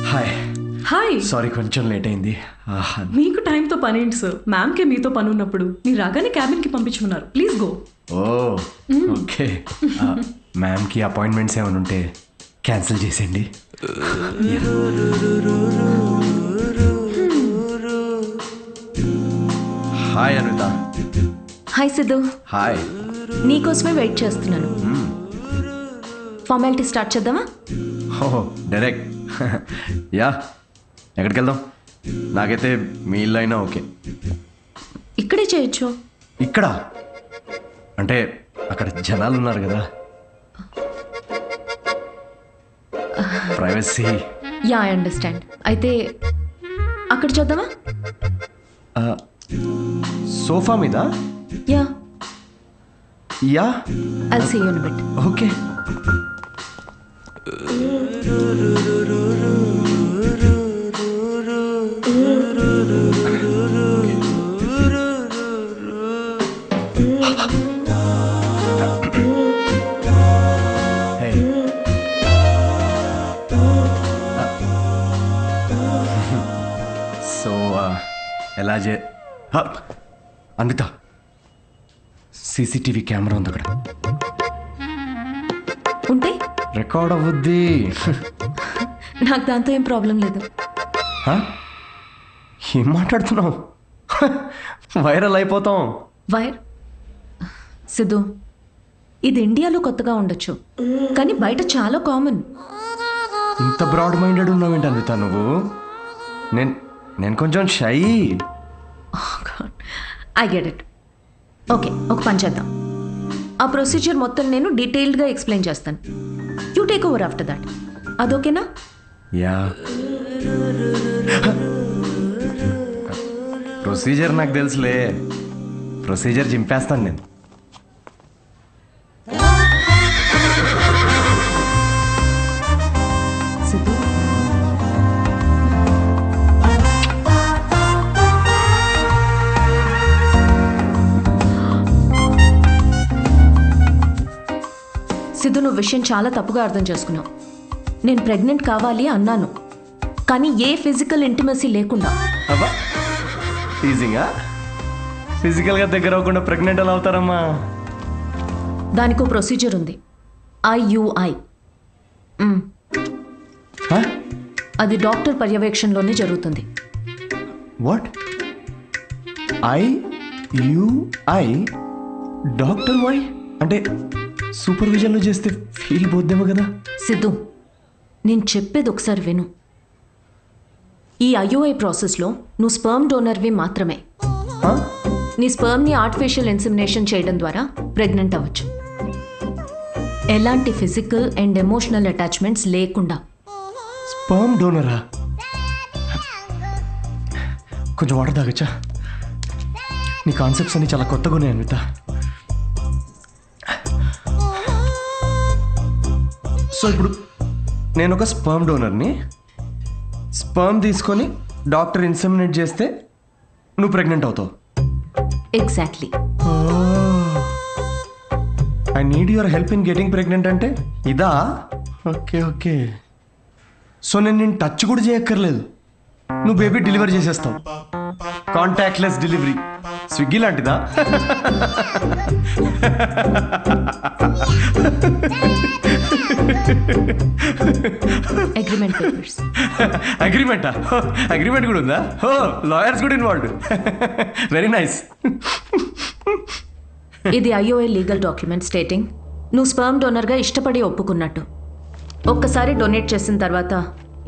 Hi. Hi. Sorry కొంచెం late అయింది. మీకు టైంతో పని ఏంటి సార్? మ్యామ్కే మీతో పని ఉన్నప్పుడు మీరు రాగానే క్యాబిన్కి పంపించమన్నారు. Please go. Oh okay. మ్యామ్కి అపాయింట్మెంట్స్ ఏమైనా ఉంటే క్యాన్సిల్ చేసేయండి. Hi Anitha. Hi Siddhu. Hi. నీకోసమే వెయిట్ చేస్తున్నాను. ఫార్మాలిటీ స్టార్ట్ చేద్దామా? ఓహో డైరెక్ట్. యా, ఎక్కడికి వెళ్దాం? నాకైతే మీ ఇల్లు అయినా ఓకే. ఇక్కడే చేయొచ్చు. ఇక్కడ అంటే అక్కడ జనాలు ఉన్నారు కదా, ప్రైవసీ. Yeah I understand. అయితే అక్కడ చూద్దామా? సోఫా మీద. Yeah yeah I'll see you in a bit. Okay. So ఎలా అన్విత, సీసీటీవీ కెమెరా ఉంది అక్కడ. ఉంటే రికార్డ్ అవ్వద్ది. నాకు దాంతో ఏం ప్రాబ్లం లేదు. ఏం మాట్లాడుతున్నావు? వైరల్ అయిపోతాం. వైర్ సిద్ధు, ఇది ఇండియాలో కొత్తగా ఉండొచ్చు, కానీ బయట చాలా కామన్. ఇంత బ్రాడ్ మైండెడ్ ఉన్నావేంటి అన్విత నువ్వు? నేను కొంచెం shy. I get it. Okay, ఒక పని చేద్దాం. ఆ ప్రొసీజర్ మొత్తం నేను డీటెయిల్డ్గా ఎక్స్ప్లెయిన్ చేస్తాను. You take over after that. అదోకేనా? యా. ప్రొసీజర్ నాకు తెలుసులే. ప్రొసీజర్ చింపేస్తాను నేను. సిద్ధు, సిద్ధు, నువ్వు విషయం చాలా తప్పుగా అర్థం చేసుకున్నావు. నేను ప్రెగ్నెంట్ కావాలి అన్నాను, కానీ ఏ ఫిజికల్ ఇంటిమసీ లేకుండా. అబ్బా, టీజింగా? ఫిజికల్గా దగ్గర అవ్వకుండా ప్రెగ్నెంట్ ఎలా అవుతారమ్మా? దానికో ప్రొసీజర్ ఉంది, IUI. అది డాక్టర్ పర్యవేక్షణలోనే జరుగుతుంది. వాట్? IUI? డాక్టర్ వై అంటే సూపర్విజన్లో చేస్తే ఫీల్ పోద్దేమో కదా? సిద్ధు, నేను చెప్పేది ఒకసారి విను. ఈ IUI ప్రాసెస్లో నువ్వు స్పర్మ్ డోనర్వి మాత్రమే. నీ స్పర్మ్ని ఆర్టిఫిషియల్ ఇన్సెమినేషన్ చేయడం ద్వారా ప్రెగ్నెంట్ అవ్వచ్చు, ఎలాంటి ఫిజికల్ అండ్ ఎమోషనల్ అటాచ్మెంట్స్ లేకుండా. స్పర్మ్ డోనరా? కొంచెం వాటర్ తాగచ్చా? నీ కాన్సెప్ట్స్ అన్ని చాలా కొత్తగా ఉన్నాయి అన్విత. సో ఇప్పుడు నేను ఒక స్పర్మ్ డోనర్ని. స్పర్మ్ తీసుకొని డాక్టర్ ఇన్సెమినేట్ చేస్తే నువ్వు ప్రెగ్నెంట్ అవుతావు. Exactly. I need your help in getting pregnant అంటే ఇదా? Okay okay. సో నేను టచ్ కూడా చేయక్కర్లేదు, నువ్వు బేబీ డెలివరీ చేసేస్తావు. Contactless delivery. స్విగ్గీ లాంటిదా? Agreement papers. అగ్రిమెంటా? అగ్రిమెంట్ కూడా ఉందా? ఓ, లాయర్స్ కూడా ఇన్వాల్వ్డ్. Very nice. ఇది IUI లీగల్ డాక్యుమెంట్ స్టేటింగ్ నువ్వు స్పర్మ్ డోనర్గా ఇష్టపడి ఒప్పుకున్నట్టు. ఒక్కసారి డొనేట్ చేసిన తర్వాత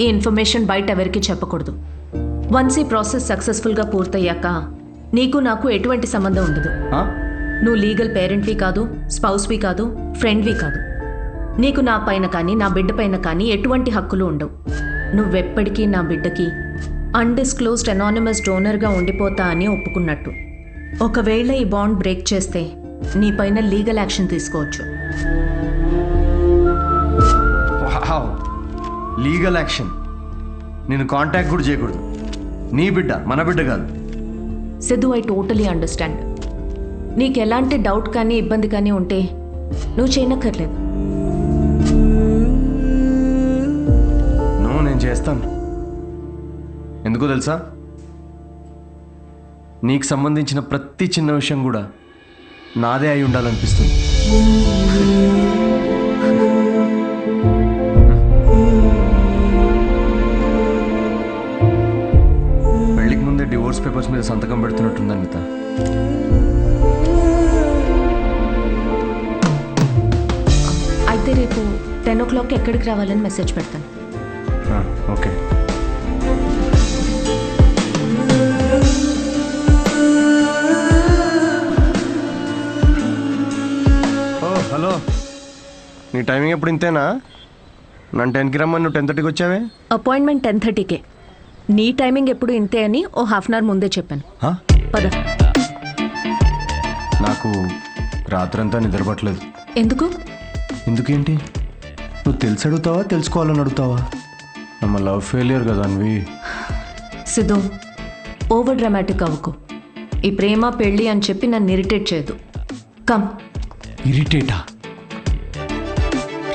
ఈ ఇన్ఫర్మేషన్ బయట ఎవరికి చెప్పకూడదు. వన్స్ ఈ ప్రాసెస్ సక్సెస్ఫుల్గా పూర్తయ్యాక నీకు నాకు ఎటువంటి సంబంధం ఉండదు. నువ్వు లీగల్ పేరెంట్వి కాదు, స్పౌస్వి కాదు, ఫ్రెండ్వి కాదు. నీకు నా పైన కానీ నా బిడ్డ పైన కానీ ఎటువంటి హక్కులు ఉండవు. నువ్వెప్పటికీ నా బిడ్డకి అన్డిస్క్లోజ్డ్ అనానిమస్ డోనర్గా ఉండిపోతా అని ఒప్పుకున్నట్టు. ఒకవేళ ఈ బాండ్ బ్రేక్ చేస్తే నీ పైన లీగల్ యాక్షన్ తీసుకోవచ్చు. Legal action? నేను కాంటాక్ట్ కూడా చేయకూడదు? నీ బిడ్డ మన బిడ్డ కాదు. Siddhu, I totally understand. నీకు ఎలాంటి డౌట్ కానీ ఇబ్బంది కానీ ఉంటే నువ్వు చేయనక్కర్లేదు. నేను చేస్తాను. ఎందుకో తెలుసా, నీకు సంబంధించిన ప్రతి చిన్న విషయం కూడా నాదే అయి ఉండాలనిపిస్తుంది. పెళ్ళికి ముందే డివోర్స్ పేపర్స్ మీద సంతకం పెడుతున్నట్టుంది అనిత. అయితే రేపు 10 o'clock ఎక్కడికి రావాలని మెసేజ్ పెడతాను. ఓకే. ఓ హలో, నీ టైమింగ్ ఎప్పుడు ఇంతేనా? నన్ను 10కి రమ్మని నువ్వు 10:30కి వచ్చావే. అపాయింట్మెంట్ 10:30కే. నీ టైమింగ్ ఎప్పుడు ఇంతే అని ఓ హాఫ్ అన్ అవర్ ముందే చెప్పాను. పద. నాకు రాత్రంతా నిద్రపట్టలేదు. ఎందుకు? ఎందుకేంటి? నువ్వు తెలిసి అడుగుతావా తెలుసుకోవాలని అడుగుతావా? నమ్మ లవ్ ఫెయిలియర్ కదా అన్వి. సిద్ధు, ఓవర్ డ్రామాటిక్ అవ్వకు. ఈ ప్రేమ పెళ్ళి అని చెప్పి నన్ను ఇరిటేట్ చేయదు. కమ్. ఇరిటేటా?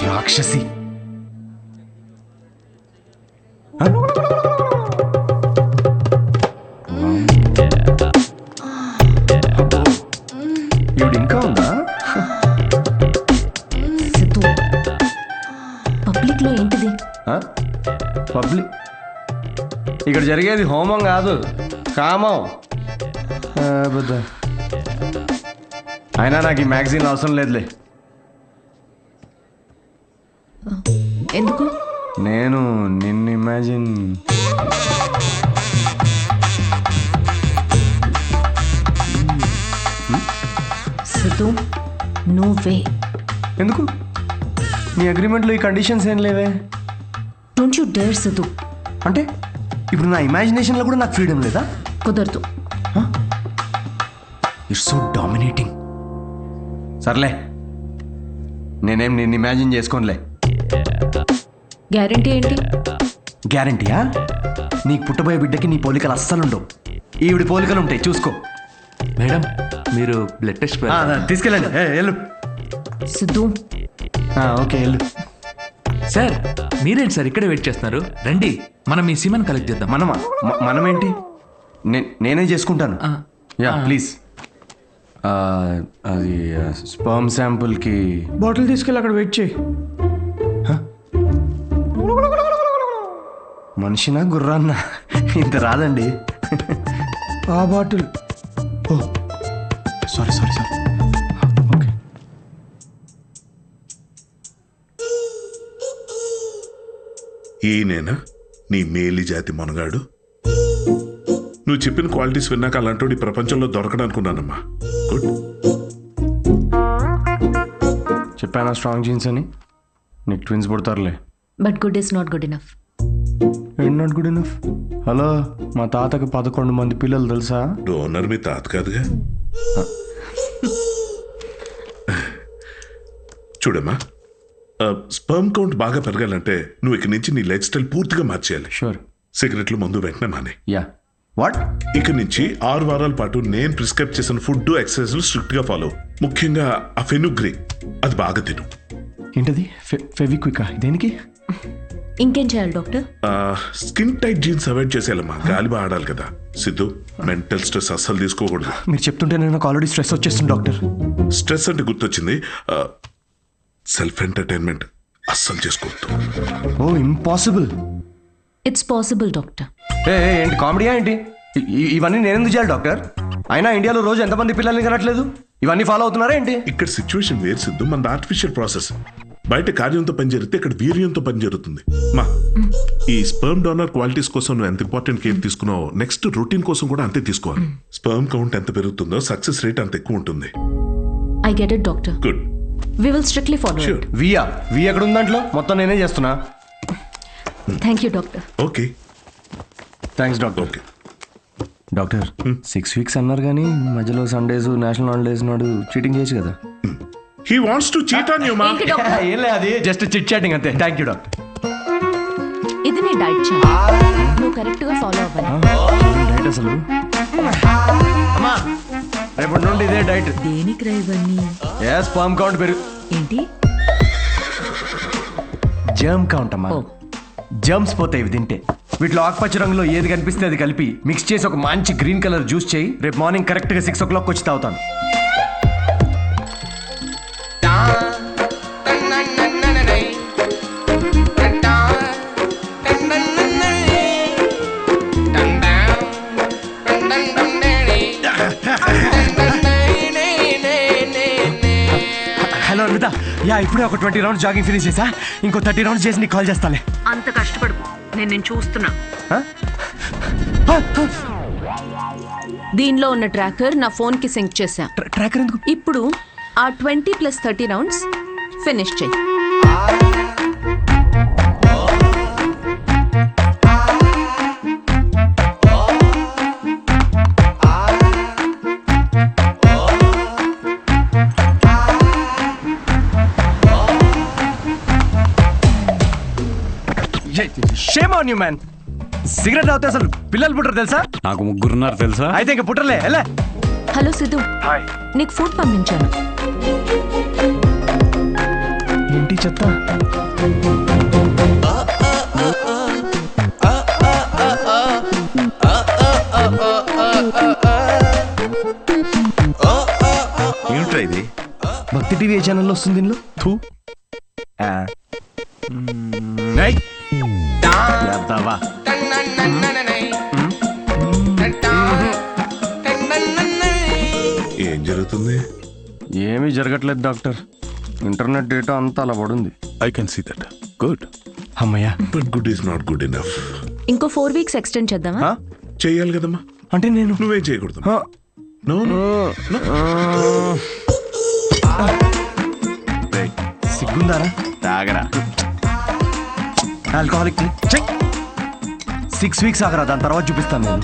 రాక్షసి. ఈవిడ ఇంకా ఉందా? సిద్ధు, పబ్లిక్లో ఏంటిది? పబ్లిక్ ఇక్కడ జరిగేది హోమం కాదు, కామం. అయినా నాకు ఈ మ్యాగజైన్ అవసరం లేదులే. ఎందుకు? నేను నిన్ను ఇమాజిన్. సిద్ధు, నువ్వే. ఎందుకు? నీ అగ్రిమెంట్లో ఈ కండిషన్స్ ఏం లేవే. Don't you dare Siddhu. అంటే ఇప్పుడు నా ఇమాజినేషన్లో కూడా నాకు ఫ్రీడమ్ లేదా? కుదరదు. It's so dominating. సర్లే, నేనేం నిన్ను ఇమాజిన్ చేసుకోనులే. గ్యారంటీ ఏంటి? గ్యారంటీయా? నీకు పుట్టబోయే బిడ్డకి నీ పోలికలు అస్సలుండవు. ఈవిడి పోలికలు ఉంటాయి, చూసుకో. మేడం, మీరు బ్లడ్ టెస్ట్ తీసుకెళ్ళండి. వెళ్ళు. సిద్ధు. ఓకే, వెళ్ళు. సార్, మీరేంటి సార్ ఇక్కడే వెయిట్ చేస్తున్నారు? రండి, మనం ఈ సీమన్ కలెక్ట్ చేద్దాం. మనమా? మనమేంటి? నేనే చేసుకుంటాను. Yeah please. అది స్పర్మ్ శాంపుల్కి బాటిల్ తీసుకెళ్ళి అక్కడ వెయిట్ చేయి. మనిషినా గుర్రాన్నా? ఇంత రాదండి. ఆ బాటిల్. ఓ సారీ. ఓకే. ఈయనేనా నీ మేలి జాతి మనగాడు? నువ్వు చెప్పిన క్వాలిటీస్ విన్నాక అలాంటి ప్రపంచంలో దొరకడనుకున్నానమ్మా. గుడ్. చెప్పానా స్ట్రాంగ్ జీన్స్ అని? నీకు ట్విన్స్ పుడతారులే. But good is not good enough. ఏంటి నాట్ గుడ్ ఇనఫ్? హలో, మా తాతకి 11 మంది పిల్లలు తెలుసా? డోనర్ మీ తాత కాదుగా. చూడమ్మా, స్పర్మ్ కౌంట్ బాగా పెరగాలంటే నువ్వు ఇక్కడి నుంచి నీ లైఫ్ స్టైల్ పూర్తిగా మార్చేయాలి. షూర్. సిగరెట్లు మందు వెంటనే మానే. యా. వాట్? ఇక నుంచి 6 వారాల పాటు నేను ప్రిస్క్రైబ్ చేసిన ఫుడ్ ఎక్సర్సైజ్ స్ట్రిక్ట్ గా ఫాలో. ముఖ్యంగా ఆ ఫెనుగ్రీ, అది బాగా తిను. ఏంటది? ఫెవిక్వికా? దేనికి? ఇంకేం చేయాలి doctor? Skin tight jeans avoid చేసేయాలమ్మా. గాలి బాగా ఆడాలి కదా. సిద్ధు, మెంటల్ స్ట్రెస్ అస్సలు తీసుకోకూడదు. మీరు చెప్తుంటే నాకు ఆల్రెడీ స్ట్రెస్ వచ్చేస్తుంది డాక్టర్. స్ట్రెస్ అంటే గుర్తొచ్చింది, సెల్ఫ్ ఎంటర్టైన్మెంట్ అస్సలు చేసుకోవద్దు. Oh impossible. It's possible doctor. ఏంటి కామెడీయా ఏంటి? ఇవన్నీ నేను ఎందుకు చేయాలి డాక్టర్? అయినా ఇండియాలో రోజు ఎంతమంది పిల్లల్ని కనట్లేదు? ఇవన్నీ ఫాలో అవుతున్నారా ఏంటి? ఇక్కడ సిచ్యువేషన్ వేరు సిద్ధు, మన ఆర్టిఫిషియల్ ప్రాసెస్. బయట కార్యంతో పని జరిగితే ఇక్కడ వీర్యంతో పని జరుగుతుంది. మా ఈ స్పర్మ్ డోనర్ క్వాలిటీస్ కోసం నువ్వు ఎంత ఇంపార్టెంట్ కేర్ తీసుకున్నావో నెక్స్ట్ రొటీన్ కోసం కూడా అంతే తీసుకోవాలి. స్పర్మ్ కౌంట్ ఎంత పెరుగుతుందో సక్సెస్ రేట్ అంత ఎక్కువ ఉంటుంది. I get it doctor. Good. We will strictly follow Sure. It. We ఎక్కడ ఉంది దాంట్లో? మొత్తం నేనే చేస్తున్నా. Thank you doctor. Okay. Thanks doctor. Okay. Doctor 6 weeks అన్నారు కానీ మధ్యలో సండేస్ నేషనల్ హాలిడేస్ నాడు చీటింగ్ చేయొచ్చు కదా? He wants to cheat on you మా. ఏంటి డాక్టర్? ఏం లేదు, అది జస్ట్ చిట్ చాటింగ్ అంతే. Thank you doctor. ఇది నీ డైట్ చార్ట్. నువ్వు కరెక్ట్ గా ఫాలో అవ్వాలి. డైట్ అసలు అమ్మా, రేపటి నుండి ఇదే డైట్. దేనికి రా ఇవన్నీ? స్పర్మ్ కౌంట్ పెరుగు. ఏంటి? జర్మ్ కౌంట్ అమ్మా. జర్మ్స్ పోతాయి ఇవి తింటే. వీటిలో ఆకుపచ్చ రంగులో ఏది కనిపిస్తే అది కలిపి మిక్స్ చేసి ఒక మంచి గ్రీన్ కలర్ జ్యూస్ చేయి. రేపు మార్నింగ్ కరెక్ట్గా 6 o'clock వచ్చి తాగుతాను. హలో అన్విత, యా ఇప్పుడే ఒక 20 rounds జాగింగ్ ఫినిష్ చేసా. ఇంకో 30 rounds చేసి నీకు కాల్ చేస్తాలే. అంత కష్టపడు, నేను చూస్తున్నా. దీనిలో ఉన్న ట్రాకర్ నా ఫోన్ కి సింక్ చేశా. ట్రాకర్ ఎందుకు? ఇప్పుడు ఆ 20 + 30 రౌండ్స్ ఫినిష్ చెయ్యి. Shame on you man. Cigarette తాగితే అసలు పిల్లలు పుట్టరు తెలుసా? నాకు ముగ్గురున్నారు తెలుసా? అయితే ఇంక పుట్టర్లే. ఎలా? హలో సిద్ధు, నీకు ఫుడ్ పంపించాను. ఏంటి చెత్త? ఏమిట్రా ఇది? భక్తి టీవీ ఛానల్లో వస్తుంది దీనిలో. థూ. ఏయ్! యాదవా. ఏం జరుగుతుంది? ఏమీ జరగట్లేదు డాక్టర్. ఇంటర్నెట్ డేటా అంతా అలా పడుంది. I can see that. Good. అమ్మయ్యా. But good is not good enough. ఇంకో 4 weeks ఎక్స్టెండ్ చేద్దామా? హా? చేయాలి కదమ్మా. అంటే నేను నువ్వేం చేయకూడదు. హా? నో రేయ్, సిగ్గుందారా? తాగరా. Alcoholic check. 6 weeks ఆగరా, దాని తర్వాత చూపిస్తాను నేను.